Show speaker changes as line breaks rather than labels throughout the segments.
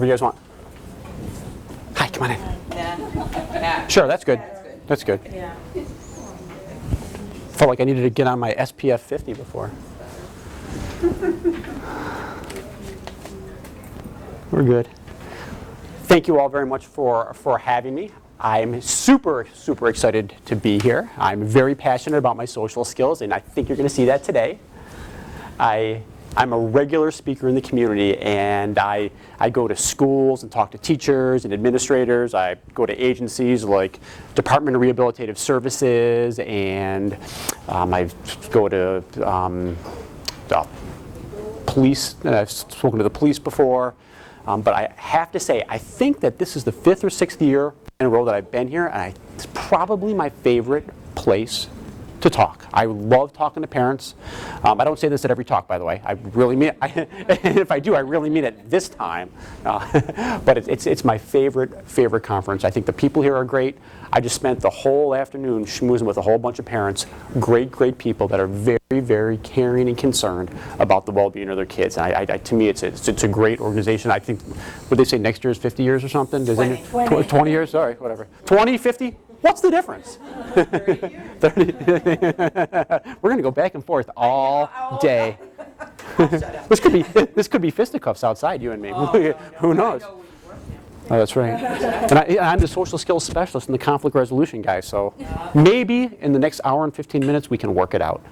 What do you guys want? Hi, come on in.
Yeah.
Sure, that's good. That's good.
Yeah.
Felt like I needed to get on my SPF 50 before. We're good. Thank you all very much for having me. I'm super excited to be here. I'm very passionate about my social skills, and I think you're going to see that today. I'm a regular speaker in the community, and I go to schools and talk to teachers and administrators. I go to agencies like Department of Rehabilitative Services, and I go to police. I've spoken to the police before. But I have to say, I think that this is the 5th or 6th year in a row that I've been here, and it's probably my favorite place to talk. I love talking to parents. I don't say this at every talk, by the way. I really mean it. And if I do, I really mean it this time. But it's my favorite conference. I think the people here are great. I just spent the whole afternoon schmoozing with a whole bunch of parents, great people that are very caring and concerned about the well-being of their kids. And to me, it's a great organization. I think, would they say next year is 50 years or something? 20 years? Sorry, whatever. 20, 50? What's the difference? 30. We're going to go back and forth all day. This could be fisticuffs outside, you and me. Who knows? Oh, that's right. And I'm the social skills specialist and the conflict resolution guy, so maybe in the next hour and 15 minutes we can work it out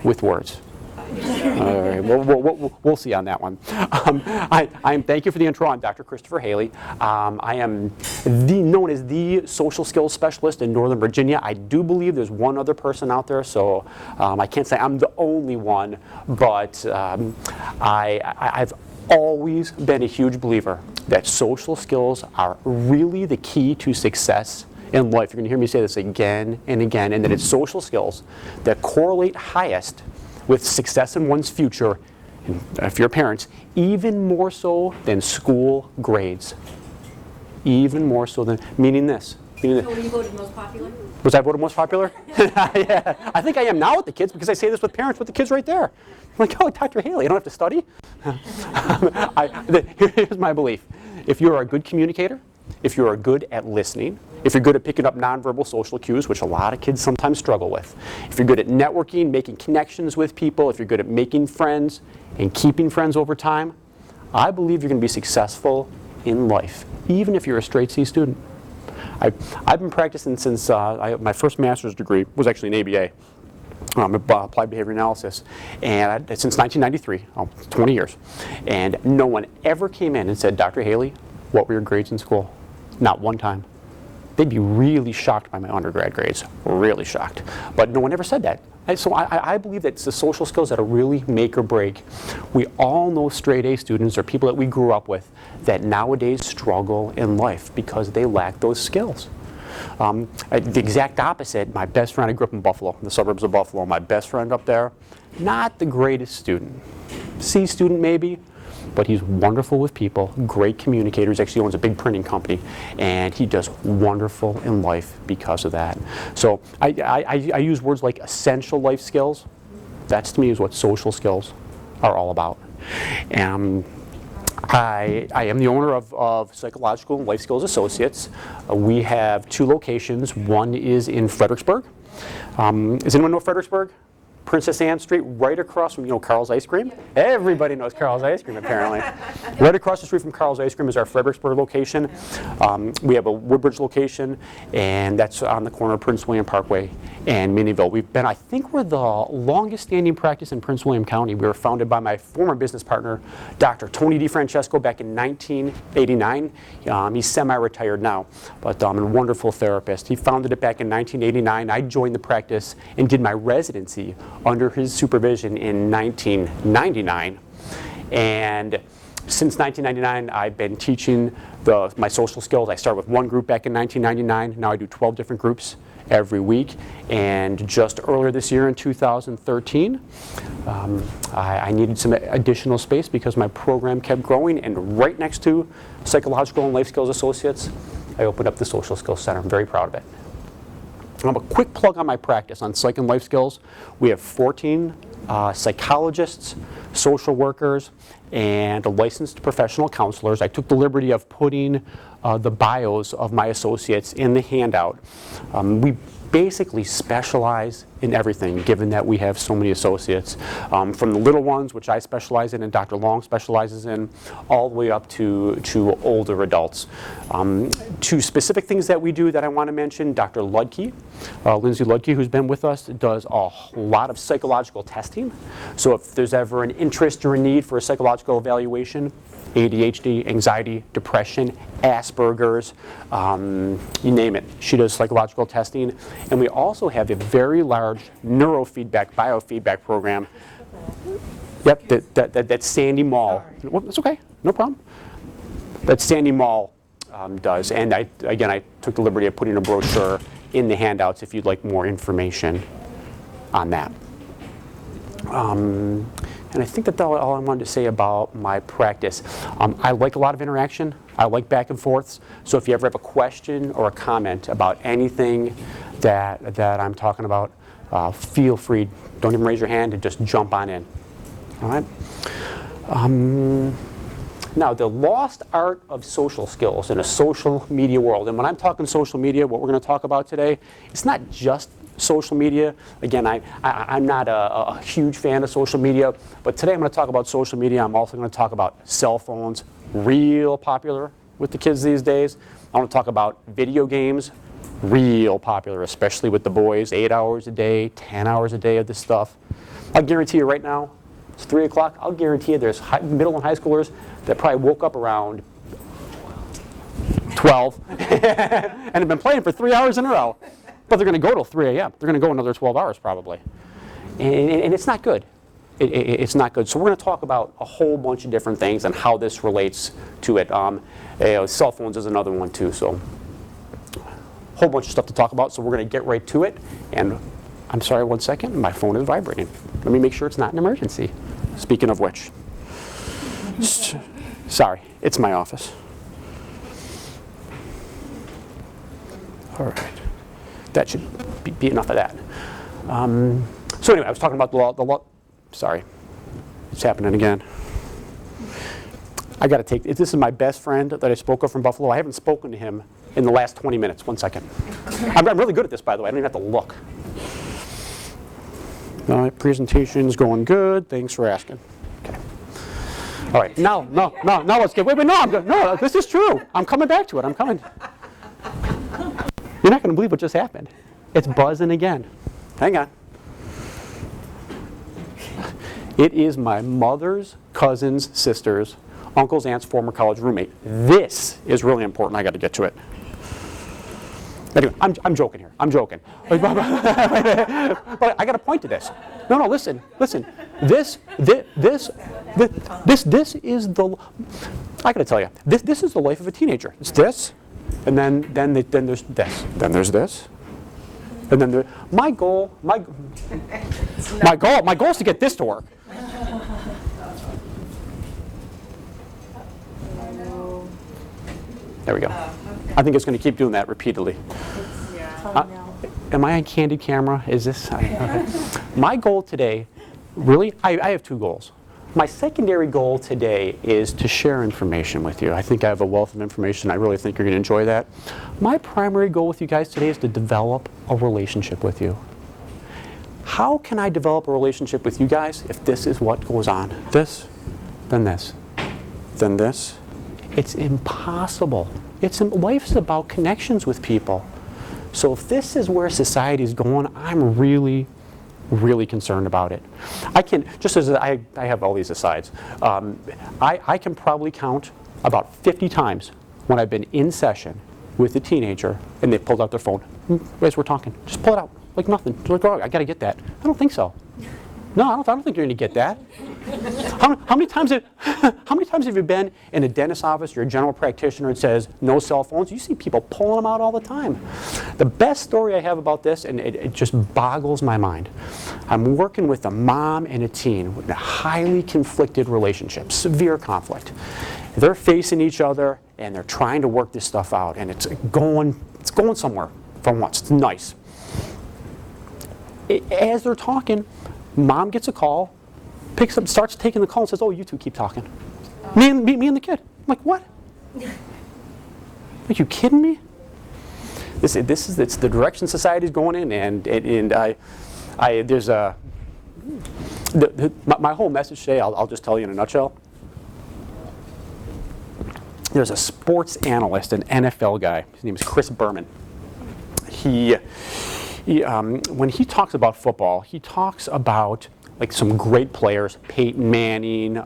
with words. All right, we'll see on that one. Thank you for the intro. I'm Dr. Christopher Haley. I am known as the social skills specialist in Northern Virginia. I do believe there's one other person out there, so I can't say I'm the only one, but I've always been a huge believer that social skills are really the key to success in life. You're going to hear me say this again and again, and that it's social skills that correlate highest with success in one's future, and if you're parents, even more so than school grades. Even more so than, meaning this.
So were you voted most popular?
Was I voted most popular? Yeah, I think I am now with the kids, because I say this with parents with the kids right there. I'm like, oh, Dr. Haley, I don't have to study? Here's my belief. If you're a good communicator, if you're good at listening, if you're good at picking up nonverbal social cues, which a lot of kids sometimes struggle with, if you're good at networking, making connections with people, if you're good at making friends and keeping friends over time, I believe you're going to be successful in life, even if you're a straight C student. I've been practicing since my first master's degree was actually an ABA. Applied behavior analysis, and since 1993, 20 years, and no one ever came in and said, Dr. Haley, what were your grades in school? Not one time. They'd be really shocked by my undergrad grades, really shocked. But no one ever said that. And so I believe that it's the social skills that are really make or break. We all know straight A students or people that we grew up with that nowadays struggle in life because they lack those skills. The exact opposite, my best friend, I grew up in Buffalo, the suburbs of Buffalo. My best friend up there, not the greatest student. C student maybe, but he's wonderful with people, great communicators, actually owns a big printing company, and he does wonderful in life because of that. So I use words like essential life skills. That's to me is what social skills are all about. I am the owner of Psychological and Life Skills Associates. We have 2 locations. One is in Fredericksburg. Does anyone know Fredericksburg? Princess Anne Street, right across from, Carl's Ice Cream. Everybody knows Carl's Ice Cream, apparently. Right across the street from Carl's Ice Cream is our Fredericksburg location. We have a Woodbridge location, and that's on the corner of Prince William Parkway and Minnieville. I think we're the longest standing practice in Prince William County. We were founded by my former business partner, Dr. Tony DeFrancesco, back in 1989. He's semi-retired now, but a wonderful therapist. He founded it back in 1989. I joined the practice and did my residency under his supervision in 1999. And since 1999, I've been teaching my social skills. I started with one group back in 1999. Now I do 12 different groups every week. And just earlier this year in 2013, I needed some additional space because my program kept growing. And right next to Psychological and Life Skills Associates, I opened up the Social Skills Center. I'm very proud of it. A quick plug on my practice on psych and life skills. We have 14 psychologists, social workers, and licensed professional counselors. I took the liberty of putting the bios of my associates in the handout. We basically specialize in everything, given that we have so many associates. From the little ones, which I specialize in and Dr. Long specializes in, all the way up to older adults. Two specific things that we do that I want to mention: Dr. Ludke, Lindsay Ludke, who's been with us, does a lot of psychological testing. So if there's ever an interest or a need for a psychological evaluation, ADHD, anxiety, depression, Asperger's, you name it. She does psychological testing. And we also have a very large neurofeedback, biofeedback program. Yep, that Sandy Mall. Well, that's okay, no problem. That Sandy Mall does. And I took the liberty of putting a brochure in the handouts if you'd like more information on that. And I think that's all I wanted to say about my practice. I like a lot of interaction. I like back and forths. So if you ever have a question or a comment about anything that I'm talking about, feel free. Don't even raise your hand and just jump on in. All right? Now, the lost art of social skills in a social media world. And when I'm talking social media, what we're going to talk about today, it's not just social media. Again, I'm not a huge fan of social media, but today I'm going to talk about social media. I'm also going to talk about cell phones, real popular with the kids these days. I want to talk about video games, real popular, especially with the boys, 8 hours a day, 10 hours a day of this stuff. I'll guarantee you right now, it's 3 o'clock, I'll guarantee you there's middle and high schoolers that probably woke up around 12 and have been playing for 3 hours in a row. But they're going to go till 3 a.m. They're going to go another 12 hours probably. And it's not good. It's not good. So we're going to talk about a whole bunch of different things and how this relates to it. Cell phones is another one too. So a whole bunch of stuff to talk about. So we're going to get right to it. And I'm sorry, 1 second. My phone is vibrating. Let me make sure it's not an emergency. Speaking of which. Sorry, it's my office. All right. That should be enough of that. So anyway, I was talking about the law. Sorry, it's happening again. I got to take, this is my best friend that I spoke of from Buffalo. I haven't spoken to him in the last 20 minutes. 1 second. I'm really good at this, by the way. I don't even have to look. All right, presentation's going good. Thanks for asking. Okay. All right, now let's get, wait, no, I'm good. No, this is true. I'm coming back to it. I'm coming. You're not going to believe what just happened. It's buzzing again. Hang on. It is my mother's cousin's sister's uncle's aunt's former college roommate. This is really important. I got to get to it. Anyway, I'm joking here. I'm joking. But I got to point to this. No, listen. This is the. I got to tell you. This is the life of a teenager. It's this. And then there's this. Then there's this. And then my goal is to get this to work. There we go. I think it's going to keep doing that repeatedly. Am I on candid camera? Is this? Okay. My goal today, really, I have two goals. My secondary goal today is to share information with you. I think I have a wealth of information. I really think you're going to enjoy that. My primary goal with you guys today is to develop a relationship with you. How can I develop a relationship with you guys if this is what goes on? This, then this, then this. It's impossible. Life's about connections with people. So if this is where society is going, I'm really concerned about it. I can, just as I have all these asides, I can probably count about 50 times when I've been in session with a teenager and they pulled out their phone. Guys, we're talking. Just pull it out like nothing. Like, oh, I got to get that. I don't think so. No, I don't think you're going to get that. How many times have you been in a dentist's office or a general practitioner and says no cell phones? You see people pulling them out all the time. The best story I have about this, and it just boggles my mind. I'm working with a mom and a teen with a highly conflicted relationship, severe conflict. They're facing each other and they're trying to work this stuff out, and it's going somewhere for once. It's nice. as they're talking, mom gets a call, picks up, starts taking the call and says, oh, you two keep talking. Me and the kid. I'm like, what? Are you kidding me? It's the direction society's going in, and there's a, my whole message today, I'll just tell you in a nutshell. There's a sports analyst, an NFL guy. His name is Chris Berman. When he talks about football, he talks about like some great players, Peyton Manning,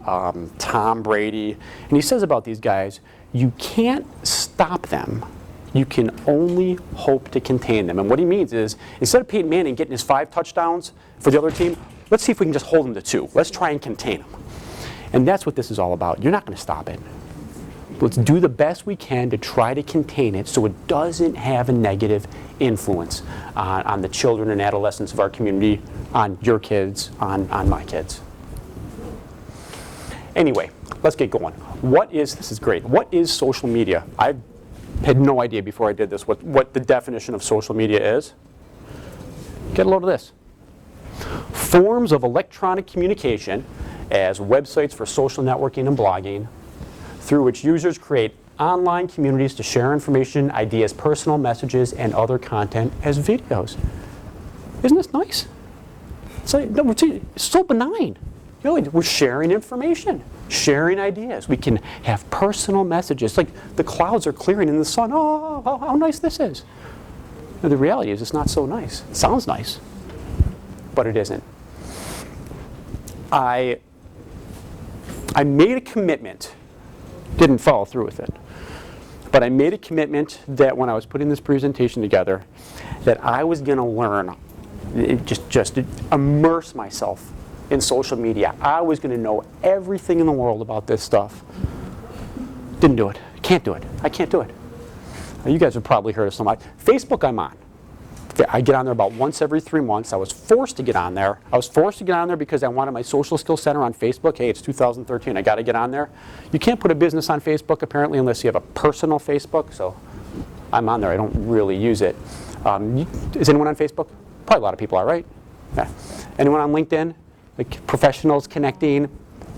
Tom Brady, and he says about these guys, you can't stop them. You can only hope to contain them. And what he means is, instead of Peyton Manning getting his 5 touchdowns for the other team, let's see if we can just hold him to 2. Let's try and contain him. And that's what this is all about. You're not going to stop it. Let's do the best we can to try to contain it so it doesn't have a negative influence on the children and adolescents of our community, on your kids, on my kids. Anyway, let's get going. This is great. What is social media? I had no idea before I did this what the definition of social media is. Get a load of this. Forms of electronic communication as websites for social networking and blogging, through which users create online communities to share information, ideas, personal messages, and other content as videos. Isn't this nice? It's so benign. You know, we're sharing information, sharing ideas. We can have personal messages. Like the clouds are clearing in the sun. Oh, how nice this is. Now, the reality is it's not so nice. It sounds nice, but it isn't. I made a commitment. Didn't follow through with it. But I made a commitment that when I was putting this presentation together, that I was going to learn, just immerse myself in social media. I was going to know everything in the world about this stuff. Didn't do it. Can't do it. I can't do it. You guys have probably heard of some. Facebook I'm on. I get on there about once every 3 months. I was forced to get on there. I was forced to get on there because I wanted my social skills center on Facebook. Hey, it's 2013. I got to get on there. You can't put a business on Facebook apparently unless you have a personal Facebook. So I'm on there. I don't really use it. Is anyone on Facebook? Probably a lot of people are, right? Yeah. Anyone on LinkedIn? Like professionals connecting?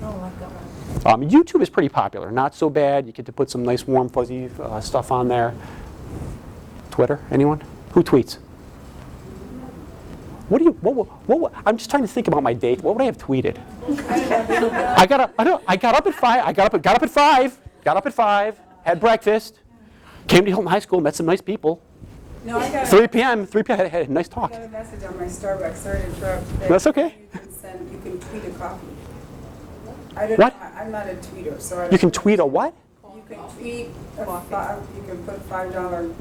YouTube is pretty popular. Not so bad. You get to put some nice warm fuzzy stuff on there. Twitter? Anyone? Who tweets? I'm just trying to think about my day. What would I have tweeted? I got up at 5, had breakfast, came to Hilton High School, met some nice people.
No, I got
3 p.m. I had a nice talk.
I got a message on my Starbucks. Sorry to interrupt.
That's okay.
You can tweet a coffee.
What?
I'm not a tweeter, so I don't.
You can tweet a what?
You can tweet a you can put $5.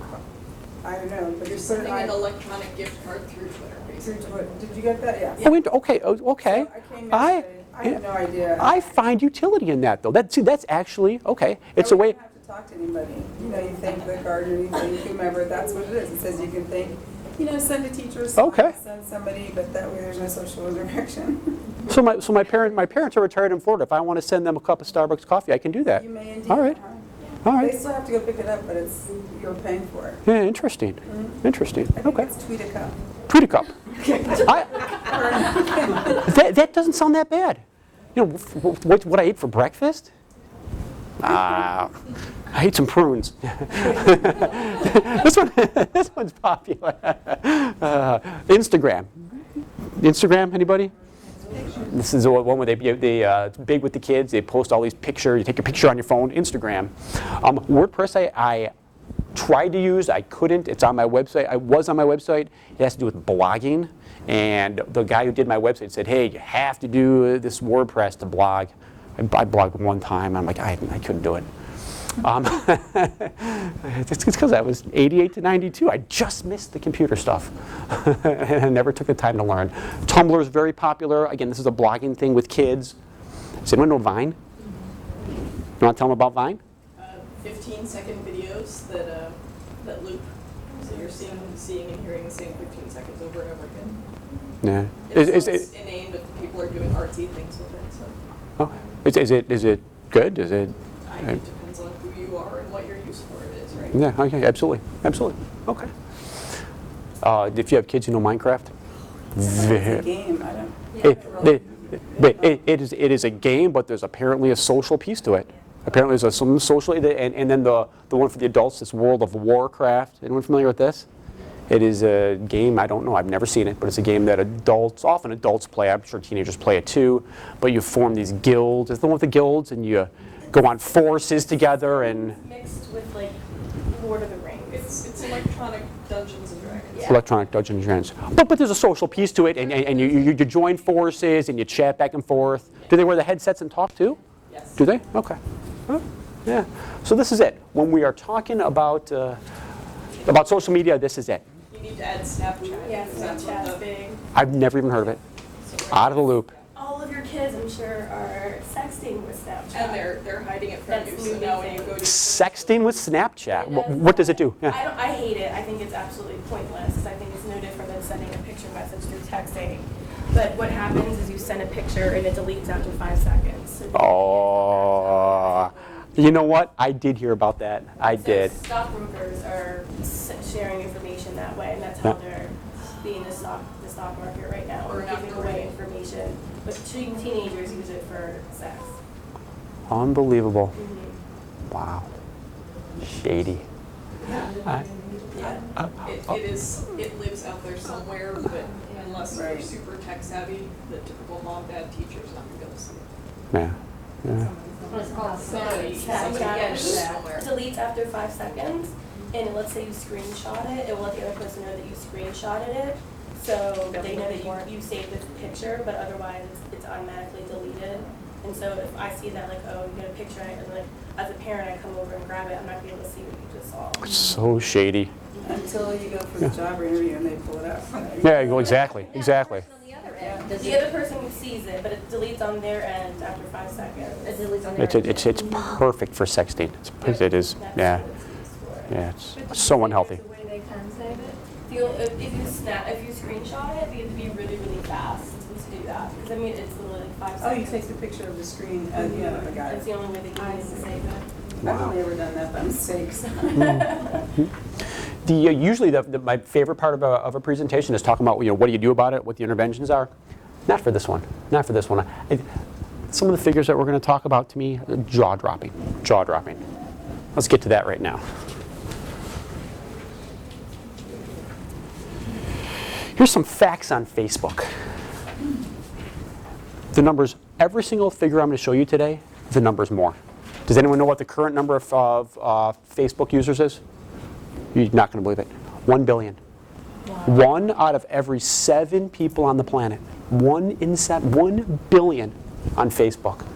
I don't know, but
You're
you put it
sending an
on
electronic gift card through Twitter, basically.
through Twitter. Did you get that? Yeah.
Okay. Okay.
So I came yesterday. I had no idea.
I find utility in that, though. That's actually okay. It's a way.
You don't have to talk to anybody. You know, you thank the gardener, you thank whomever. That's what it is. It says you can thank. Send a teacher,
Okay.
send somebody, but that way there's no social interaction.
So my parents are retired in Florida. If I want to send them a cup of Starbucks coffee, I can do that.
You may indeed.
All right. All
They
right.
still have to go pick it up, but you're paying for it.
Yeah, interesting.
Mm-hmm.
Interesting.
I think
Okay.
it's tweet a cup.
Tweet a cup. That doesn't sound that bad. You know, what I ate for breakfast? I ate some prunes. This one's popular. Instagram. Instagram, anybody? This is one where it's big with the kids. They post all these pictures. You take a picture on your phone. Instagram. WordPress I tried to use. I couldn't. It's on my website. I was on my website. It has to do with blogging. And the guy who did my website said, hey, you have to do this WordPress to blog. I blogged one time. I'm like, I couldn't do it. It's because I was 88 to 92. I just missed the computer stuff. And I never took the time to learn. Tumblr is very popular. Again, this is a blogging thing with kids. Does anyone know Vine? You want to tell them about Vine?
15-second videos that loop. So you're seeing and hearing the same 15 seconds over and over again.
Yeah.
It's inane, but people are doing artsy things with it. So.
Oh. Is it good? Is it?
It depends on who you are and what your use for it is, right?
Yeah. Okay. Absolutely. Okay. If you have kids, you know Minecraft.
It's a
Very,
game, I don't.
it is a game, but there's apparently a social piece to it. Apparently there's some social, and then the one for the adults, this World of Warcraft. Anyone familiar with this? It is a game, I don't know, I've never seen it, but it's a game that often adults play. I'm sure teenagers play it too. But you form these guilds. It's the one with the guilds, and you go on forces together and.
Mixed with like Lord of the Rings. It's electronic Dungeons and Dragons.
Yeah.
Electronic Dungeons and Dragons. But there's a social piece to it, and you join forces and you chat back and forth. Do they wear the headsets and talk too?
Yes.
Do they? Okay. Huh? Yeah. So this is it. When we are talking about social media, this is it.
You need to add Snapchat.
Yeah,
because that's what
Snapchat's
the-
big.
I've never even heard of it. Out of the loop.
All of your kids, I'm sure, are sexting with Snapchat.
And they're hiding it from
That's
you.
the
So
new
now when you
thing.
go to
Sexting with Snapchat. What does it do? Yeah.
I hate it. I think it's absolutely pointless. 'Cause I think it's no different than sending a picture message through texting. But what happens is you send a picture and it deletes after 5 seconds. So
Oh. You know what? I did hear about that. I
so
did.
Stockbrokers are sharing information that way, and that's how
Yeah.
they're being the stock market right now.
Or
We're
not
giving
great.
away information, but teenagers use it for sex.
Unbelievable.
Mhm.
Wow. Shady. I-
Yeah. It lives out there somewhere, but unless you're
Right.
super tech savvy, the typical mom, dad, teacher's not going to see it.
Yeah. Yeah.
Somebody
Snapchat
gets it somewhere.
deletes after 5 seconds, and let's say you screenshot it, it will let the other person know that you screenshotted it, so they know that you saved the picture, but otherwise it's automatically deleted. And so if I see that, like, oh, you get a picture, and like, as a parent, I come over and grab it, I'm not gonna be able to see what you just saw.
So shady.
Until you go for the job interview and they pull it up.
Yeah, you go exactly. Exactly.
The other person sees it, but it deletes on their end after 5 seconds.
It deletes on their
It's perfect for sexting. It is.
That's
Yeah.
what it's used for.
Yeah. It's so unhealthy.
The way they can save it.
If you screenshot it, you have to be really, really fast to do that. Because I mean, it's literally like 5
Oh,
seconds.
you take the picture of the screen, yeah, I got
It's
it.
the only way that you can save it.
I've only ever done that by mistake. so.
Usually my favorite part of a presentation is talking about what do you do about it, what the interventions are. Not for this one. Not for this one. Some of the figures that we're going to talk about to me, jaw dropping. Jaw dropping. Let's get to that right now. Here's some facts on Facebook. The numbers, every single figure I'm going to show you today, the number's more. Does anyone know what the current number of Facebook users is? You're not going to believe it. 1 billion. 1 out of every 7 people on the planet. 1 in 7. 1 billion on Facebook.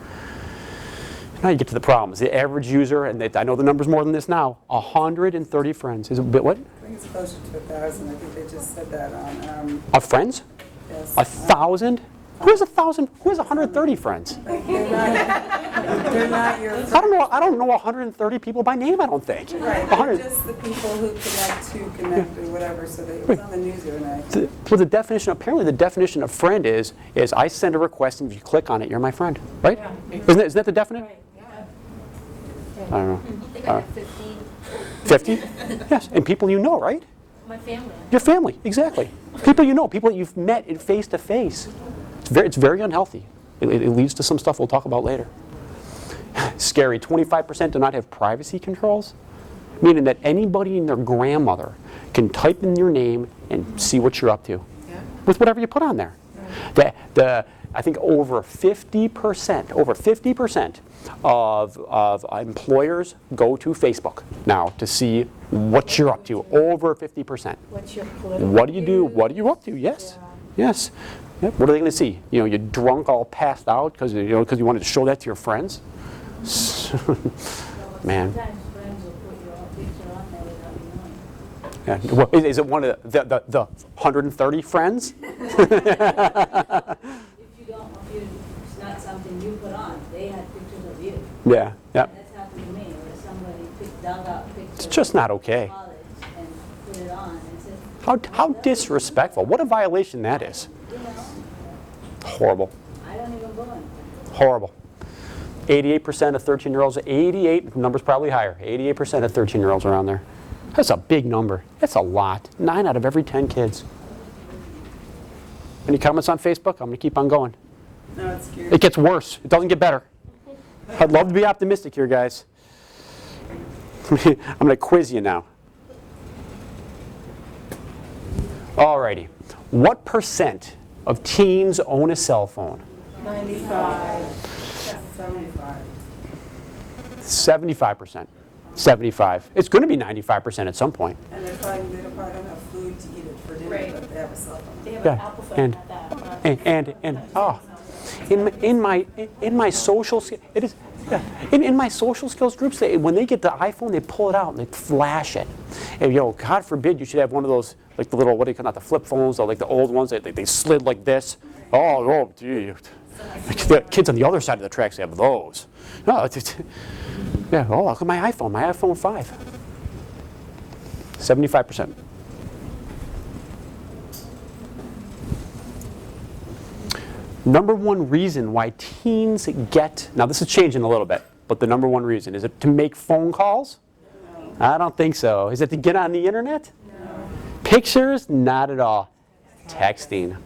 Now you get to the problems. The average user, and I know the number's more than this now, 130 friends. Is it what?
I think it's closer to 1,000. I think they just said that on,
Of friends?
yes.
1,000? Who has 1,000? Who has 130 friends?
They're not your friends.
I don't know 130 people by name, I don't think.
Right,
100.
they're just the people who connect or whatever, so it was on the news the other night.
Well, the definition, apparently the definition of friend is I send a request and if you click on it, you're my friend, right? Isn't that the definition? I don't know.
I think I have 15.
50? Yes, and people you know, right?
My family.
Your family, exactly. People you know, people that you've met face to face. It's very unhealthy. It leads to some stuff we'll talk about later. Scary, 25% do not have privacy controls, meaning that anybody and their grandmother can type in your name and see what you're up to with whatever you put on there. I think over 50% of employers go to Facebook now to see what you're up to. Over 50%.
What's your political
What do you do? What are you up to? Yes. Yes. Yep. What are they going to see? You're drunk, all passed out because you wanted to show that to your friends. Man.
Sometimes friends will put your picture on there without you knowing.
Yeah. Well, is it one of the 130 friends?
If it's not something you put on, they had pictures of you.
Yeah. Yeah.
That's happened to me, where somebody dug out pictures
It's just not
of
okay.
college and put it on and said,
How disrespectful. What a violation that is.
you know,
Horrible.
I don't even go in.
Horrible. 88% of 13-year-olds, 88, number's probably higher, 88% of 13-year-olds are on there. That's a big number. That's a lot. 9 out of every 10 kids. Any comments on Facebook? I'm going to keep on going.
No, it's scary.
It gets worse. It doesn't get better. I'd love to be optimistic here, guys. I'm going to quiz you now. Alrighty. What percent of teens own a cell phone?
95. 75.
75%. 75. It's going to be 95% at some point.
And they probably don't have food to eat it for dinner,
Right.
but they have a cell phone.
They have
Yeah,
an Apple phone
and-
at that.
In my social it is yeah, in my social skills groups, when they get the iPhone, they pull it out and they flash it. And God forbid you should have one of those, like the little, what do you call, not the flip phones, or like the old ones that they slid like this. Oh, gee. The kids on the other side of the tracks have those. No, yeah. Oh, look at my iPhone 5. 75%. Number one reason why teens get, now this is changing a little bit, but the number one reason, is it to make phone calls?
No.
I don't think so. Is it to get on the internet?
No.
Pictures? Not at all. Texting.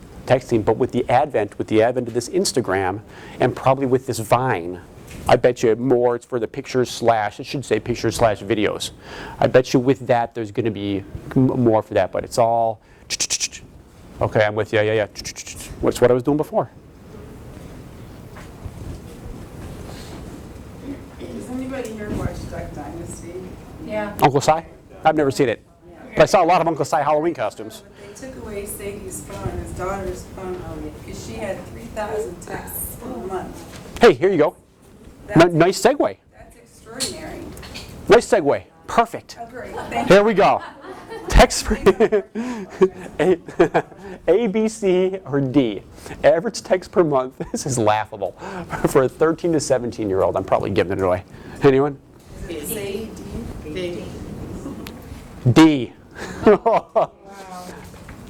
But with the advent of this Instagram, and probably with this Vine, I bet you more it's for the pictures / it should say pictures / videos. I bet you with that there's going to be more for that, but it's all, okay, I'm with you, yeah. That's what I was doing before.
Does anybody here watch Duck Dynasty?
Yeah.
Uncle Si? I've never seen it. But I saw a lot of Uncle Si Halloween costumes.
But they took away Sadie's phone, his daughter's phone, because she had 3,000 texts a month.
Hey, here you go.
That's,
Nice segue.
that's extraordinary.
Nice segue. Perfect.
Oh, great. Thank
Here we go. Text per A, B, C, or D. Average text per month. This is laughable. For a 13 to 17-year-old, I'm probably giving it away. Anyone?
you. Sadie.
D.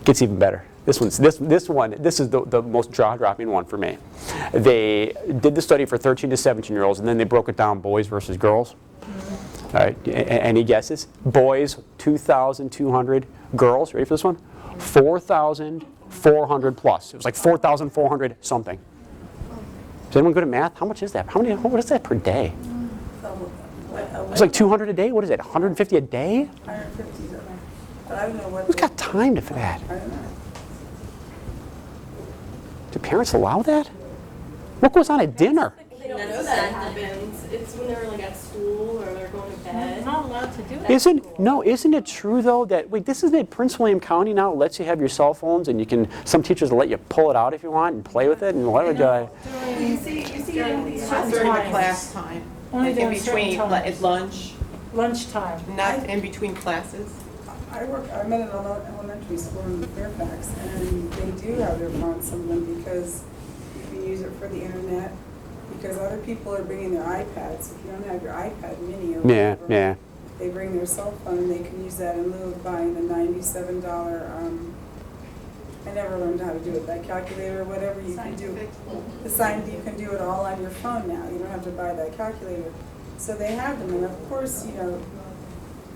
Gets even better. This is the most jaw-dropping one for me. They did the study for 13 to 17-year-olds, and then they broke it down boys versus girls. All right, any guesses? Boys, 2,200. Girls, ready for this one? 4,400 plus. It was like 4,400 something. Is anyone good at math? How much is that? What is that per day? It's like 200 a day? What is it, 150 a day?
150 something. But I don't know what.
Who's got time for that?
I don't know.
Do parents allow that? What goes on at dinner?
They don't know that happens. It's when they're like at school or they're going to
They're
bed.
not allowed to do that.
Isn't it true though that, wait, this isn't it Prince William County now lets you have your cell phones and you can, some teachers will let you pull it out if you want and play with it and whatever.
You see it in these
Certain
During the
times.
class time,
Only
like in
during certain
between,
times.
at lunch,
Lunchtime.
not in between classes.
I'm at an elementary school in Fairfax, and they do have their phones, some of them, because you can use it for the internet, because other people are bringing their iPads. If you don't have your iPad mini or
Yeah,
whatever,
yeah.
they bring their cell phone, and they can use that in lieu of buying the $97, I never learned how to do it, that calculator or whatever you can do. You can do it all on your phone now. You don't have to buy that calculator. So they have them, and of course,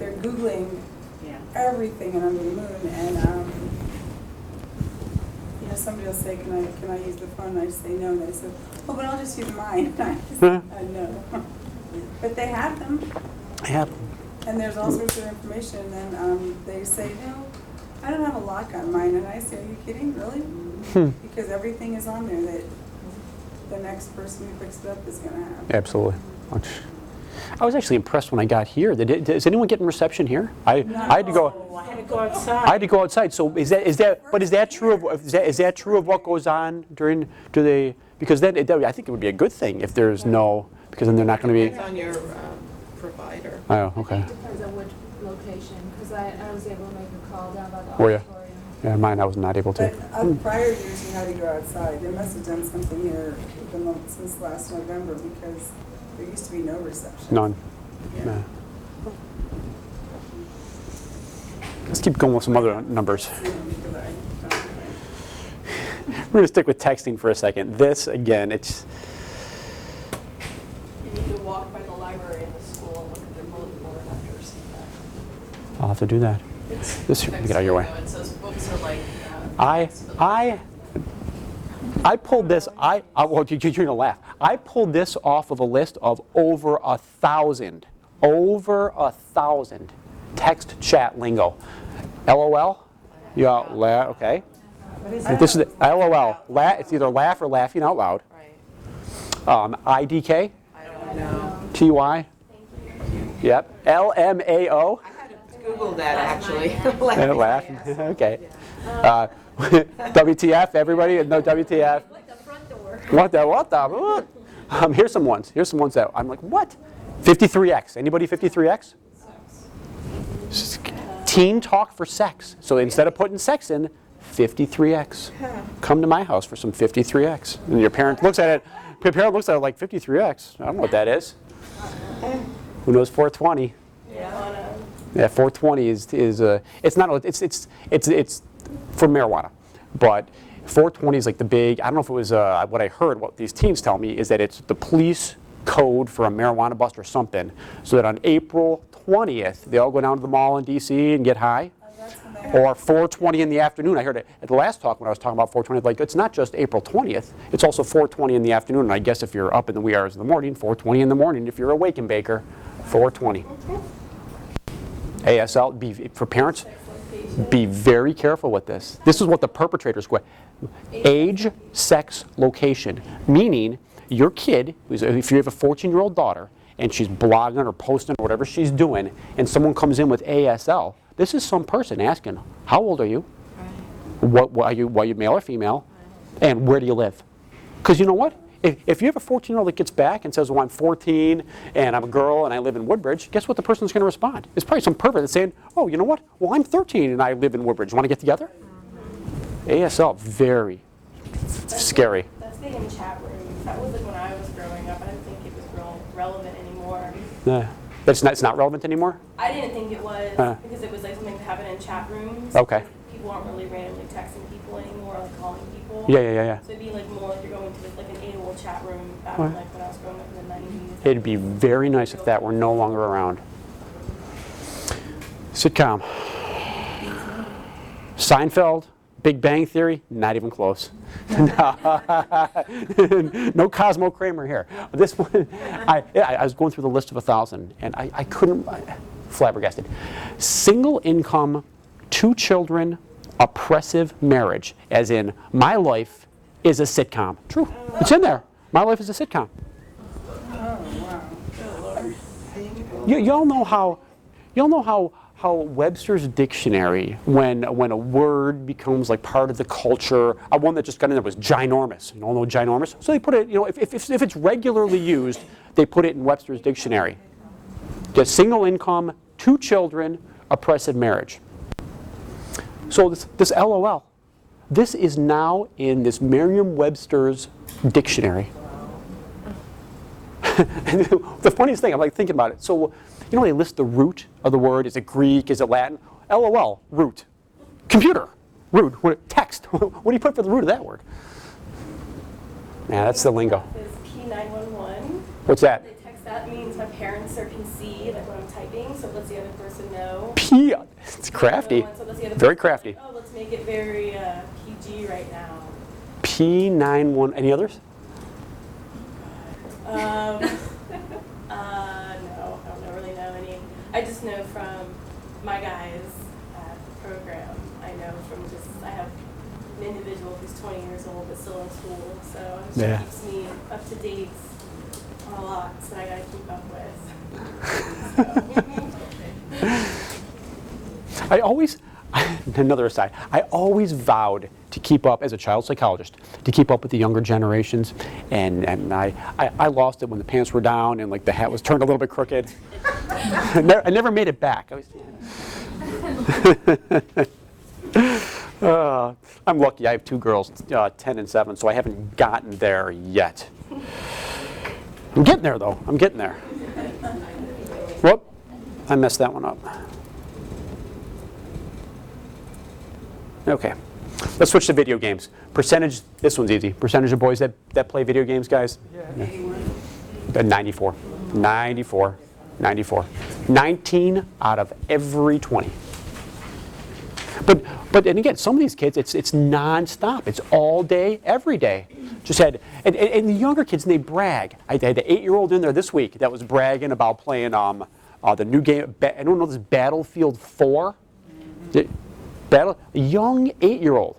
they're Googling everything and under the moon, and somebody will say, can I use the phone? And I say no, and they say, oh, but I'll just use mine. And I just, no. But they have them,
Yep.
and there's all sorts of information, and then they say, no, I don't have a lock on mine, and I say, are you kidding, really? Because everything is on there that the next person who picks it up is going to have.
Absolutely. I was actually impressed when I got here. Is anyone getting reception here? I had to go.
I had to go outside.
I had to go outside. So is that true of what goes on during? Because then I think it would be a good thing if there's no, because then they're not going to
It's
be.
on your provider.
Oh, okay.
Depends on which location, because I was able to make a call down by the
Were ya?
auditorium.
Yeah, mine I was not able to.
But prior years, you had to go outside. They must have done something here since last November, because there used to be no reception.
None.
Yeah.
No. Let's keep going with some other numbers. We're going to stick with texting for a second. This, again, it's.
You need to walk by the library in the school and look at their bulletin board after you receive that.
I'll have to do that. This, get out of your way.
It says books are like.
I pulled this, well, you're gonna laugh. I pulled this off of a list of over 1,000. Over 1,000. Text chat lingo. LOL? Yeah, okay. This is LOL. It's either laugh or laughing out loud. IDK?
I don't know.
TY? Yep. LMAO?
I had to Google that actually.
Laugh. Okay. WTF? Everybody? No WTF. What the? Here's some ones. Here's some ones that I'm like, what? 53X. Anybody 53X? Teen talk for sex. So instead of putting sex in, 53X. Come to my house for some 53X. And your parent looks at it. Your parent looks at it like 53X. I don't know what that is. Who knows 420? Yeah, 420 is it's not it's for marijuana, but 420 is like the big. I don't know if it was what I heard. What these teens tell me is that it's the police code for a marijuana bust or something, so that on April 20th they all go down to the mall in DC and get high. Or 4:20 in the afternoon. I heard it at the last talk when I was talking about 4:20. Like, it's not just April 20th. It's also 4:20 in the afternoon. And I guess if you're up in the wee hours in the morning, 4:20 in the morning. If you're awake and baker, 4:20. ASL. For parents, be very careful with this. This is what the perpetrators go. Age, sex, location. Meaning, your kid, if you have a 14-year-old daughter and she's blogging or posting or whatever she's doing, and someone comes in with ASL. This is some person asking, how old are you? What are you male or female? And where do you live? Because you know what? If you have a 14-year-old that gets back and says, well, I'm 14 and I'm a girl and I live in Woodbridge, guess what the person's going to respond? It's probably some pervert that's saying, oh, you know what? Well, I'm 13 and I live in Woodbridge. Want to get together? ASL, very scary.
That's big in chat rooms. That was like when I was growing up. I didn't think it was real relevant anymore.
But it's not relevant anymore?
I didn't think it was because it was like something that happened in chat rooms.
Okay.
People aren't really randomly texting people anymore, like calling people.
Yeah.
So it'd be like more like you're going to like an AOL chat room back in, like when I was growing up in the 90s.
It'd be very nice if that were no longer around. Sitcom. Seinfeld, Big Bang Theory, not even close. No Cosmo Kramer here. This one, I was going through the list of 1,000, and I couldn't, flabbergasted. Single income, 2 children, oppressive marriage, as in my life is a sitcom. True, it's in there. My life is a sitcom. Y'all know how Webster's dictionary, when a word becomes like part of the culture, one that just got in there was ginormous. You all know ginormous? So they put it, if it's regularly used, they put it in Webster's dictionary. The single income, 2 children, oppressive marriage. So this LOL, this is now in this Merriam-Webster's dictionary. The funniest thing, I'm like thinking about it. So, they list the root of the word. Is it Greek? Is it Latin? LOL, root. Computer, root. Text. What do you put for the root of that word? Yeah, that's the lingo.
Is P911.
What's that?
The text that means my parents can see like when I'm typing, so lets the other person know.
It's crafty.
So lets the other
Very
person
crafty.
know, let's make it very PG right now.
P91. Any others?
No, I don't really know any. I just know from my guys at the program. I know from I have an individual who's 20 years old but still in school, so it keeps me up to date on a lot that I gotta keep up with. Another aside, I always vowed to keep up, as a child psychologist, to keep up with the younger generations, and I lost it when the pants were down and like the hat was turned a little bit crooked. I never made it back. I'm lucky, I have 2 girls, 10 and 7, so I haven't gotten there yet. I'm getting there though, I'm getting there. Whoop, I messed that one up. Okay, let's switch to video games. Percentage, this one's easy. Percentage of boys that play video games, guys? Yeah. 94. 94. 19 out of every 20.
And again, some of these kids, it's nonstop. It's all day, every day. Just had, and the younger kids, and they brag. I had an 8-year-old in there this week that was bragging about playing the new game. I don't know this Battlefield 4. A young 8-year-old,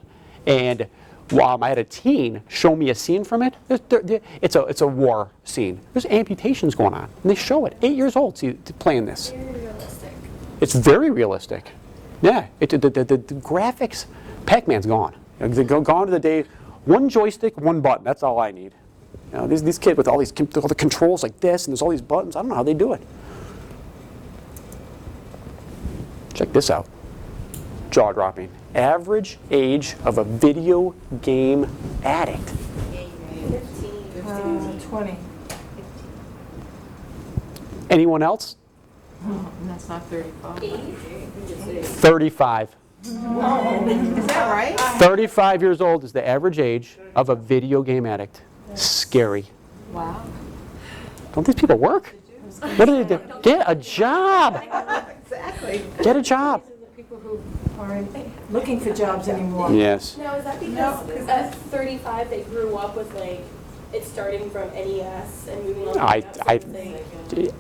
and I had a teen show me a scene from it. It's a war scene. There's amputations going on, and they show it. 8 years old, playing this.
Very realistic.
It's very realistic. Yeah, the graphics, Pac-Man's gone. Gone to the day, one joystick, one button. That's all I need. You know, these kids with all the controls like this, and there's all these buttons. I don't know how they do it. Check this out. Jaw-dropping. Average age of a video game addict.
20.
Anyone else?
And that's not 35.
35.
Is that right?
35 years old is the average age of a video game addict. Scary.
Wow.
Don't these people work? What do they do? Get a job.
Exactly.
Get a job.
These are the people who aren't looking for jobs anymore.
Yes.
Now, is that because at 35 they grew up with like it starting from NES and moving on to that thing?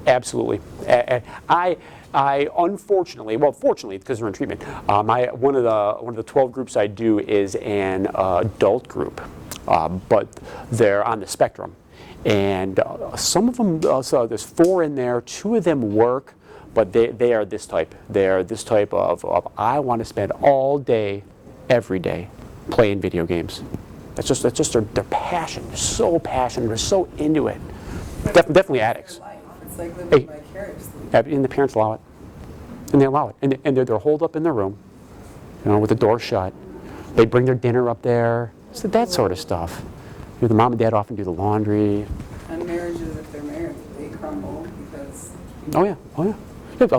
Absolutely. I unfortunately, well, fortunately, because they're in treatment, one of the 12 groups I do is an adult group, but they're on the spectrum, and some of them. So there's 4 in there. 2 of them work, but they are this type. They are this type of I want to spend all day, every day, playing video games. That's just their passion. They're so passionate. They're so into it. Definitely addicts.
It's like living vicariously.
And the parents allow it. And they allow it. And they're holed up in their room, you know, with the door shut. They bring their dinner up there. So that sort of stuff. You know, the mom and dad often do the laundry.
And marriages, if they're married, they crumble because
Oh yeah.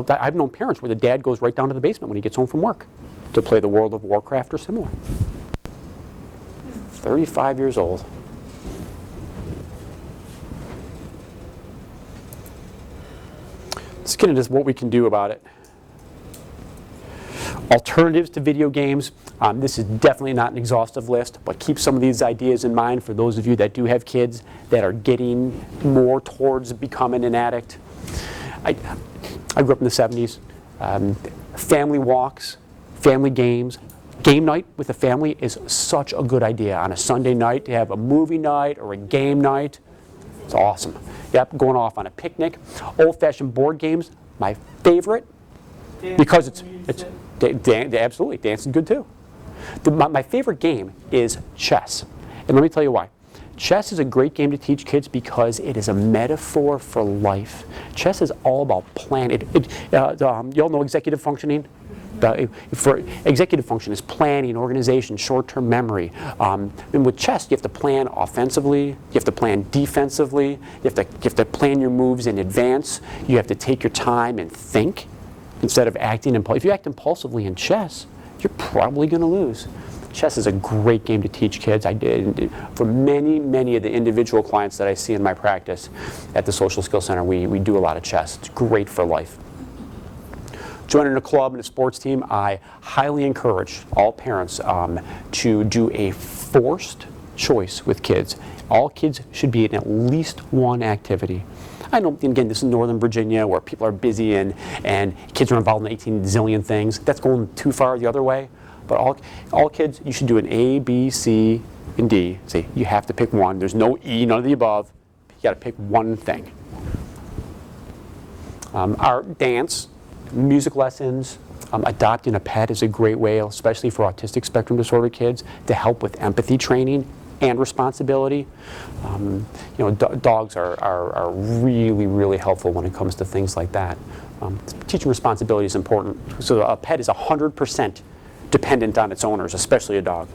I've known parents where the dad goes right down to the basement when he gets home from work to play the World of Warcraft or similar. 35 years old. Let's get into what we can do about it. Alternatives to video games. This is definitely not an exhaustive list, but keep some of these ideas in mind for those of you that do have kids that are getting more towards becoming an addict. I grew up in the 70s. Family walks, family games. Game night with the family is such a good idea. On a Sunday night to have a movie night or a game night. It's awesome. Yep, going off on a picnic. Old-fashioned board games, my favorite, because it's absolutely, dancing good too. My favorite game is chess, and let me tell you why. Chess is a great game to teach kids because it is a metaphor for life. Chess is all about planning. You all know executive functioning? For executive function is planning, organization, short-term memory. And with chess, you have to plan offensively, you have to plan defensively, you have to plan your moves in advance, you have to take your time and think instead of acting impulsively. If you act impulsively in chess, you're probably going to lose. Chess is a great game to teach kids. I did for many of the individual clients that I see in my practice at the Social Skills Center. We do a lot of chess. It's great for life. Joining a club and a sports team, I highly encourage all parents to do a forced choice with kids. All kids should be in at least one activity. I know, again, this is Northern Virginia where people are busy and kids are involved in 18 zillion things. That's going too far the other way. But all kids, you should do an A, B, C, and D. See, you have to pick one. There's no E, none of the above. You got to pick one thing. Art, dance, music lessons, adopting a pet is a great way, especially for autistic spectrum disorder kids, to help with empathy training and responsibility. You know, dogs are really helpful when it comes to things like that. Teaching responsibility is important. So a pet is 100% dependent on its owners, especially a dog.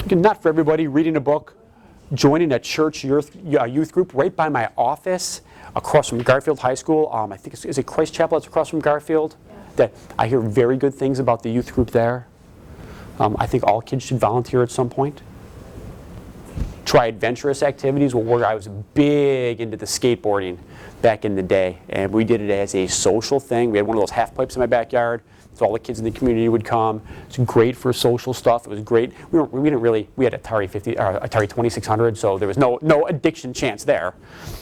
Not for everybody. Reading a book, joining a church youth group right by my office, across from Garfield High School. I think is it Christ Chapel that's across from Garfield? Yeah. That I hear very good things about the youth group there. I think all kids should volunteer at some point. try adventurous activities. Well, I was big into the skateboarding back in the day, and we did it as a social thing. We had one of those half pipes in my backyard, so all the kids in the community would come. It's great for social stuff. It was great. We had Atari 2600, so there was no addiction chance there.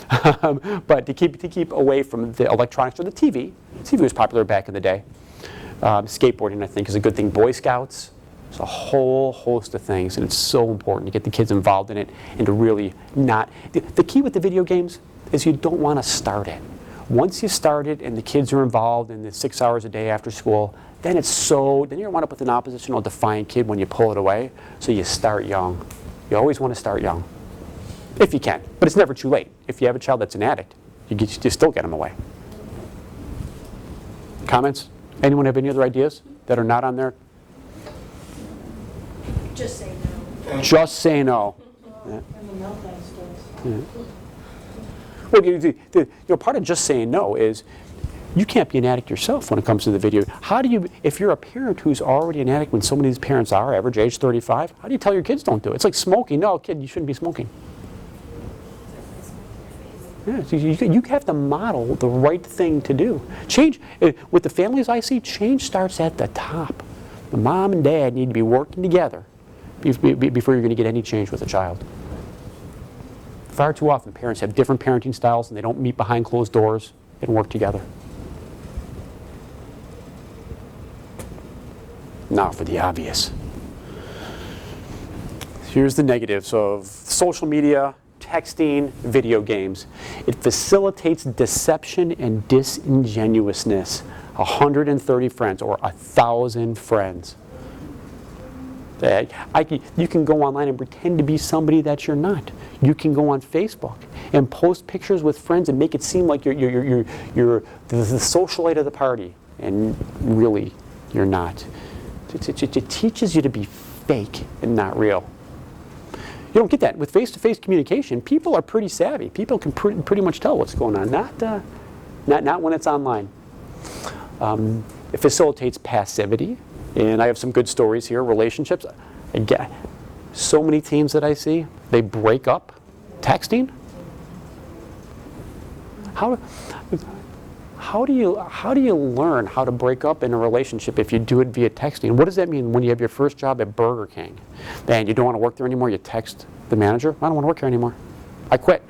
But to keep away from the electronics or the TV. TV was popular back in the day. Skateboarding, I think, is a good thing. Boy Scouts. There's a whole host of things, and it's so important to get the kids involved in it and to really not. The key with the video games is you don't want to start it. Once you start it and the kids are involved in the 6 hours a day after school, then then you don't want to put an oppositional defiant kid when you pull it away. So you start young. You always want to start young, if you can. But it's never too late. If you have a child that's an addict, you still get them away. Comments? Anyone have any other ideas that are not on there?
Just say no.
Just say no. Yeah.
And the meltdown starts.
Yeah. Well, part of just saying no is you can't be an addict yourself when it comes to the video. How do you, if you're a parent who's already an addict, when so many of these parents are, average age 35, how do you tell your kids don't do it? It's like smoking. No, kid, you shouldn't be smoking. Yeah, so you have to model the right thing to do. Change, with the families I see, change starts at the top. The mom and dad need to be working together before you're going to get any change with a child. Far too often, parents have different parenting styles and they don't meet behind closed doors and work together. Now for the obvious. Here's the negatives of social media, texting, video games. It facilitates deception and disingenuousness. 130 friends or 1,000 friends. You can go online and pretend to be somebody that you're not. You can go on Facebook and post pictures with friends and make it seem like you're the socialite of the party, and really you're not. It teaches you to be fake and not real. You don't get that. With face-to-face communication, people are pretty savvy. People can pretty much tell what's going on, not when it's online. It facilitates passivity, and I have some good stories here. Relationships, again, so many teams that I see, they break up texting. How do you learn how to break up in a relationship if you do it via texting? What does that mean when you have your first job at Burger King and you don't want to work there anymore? You text the manager, I don't want to work here anymore. I quit.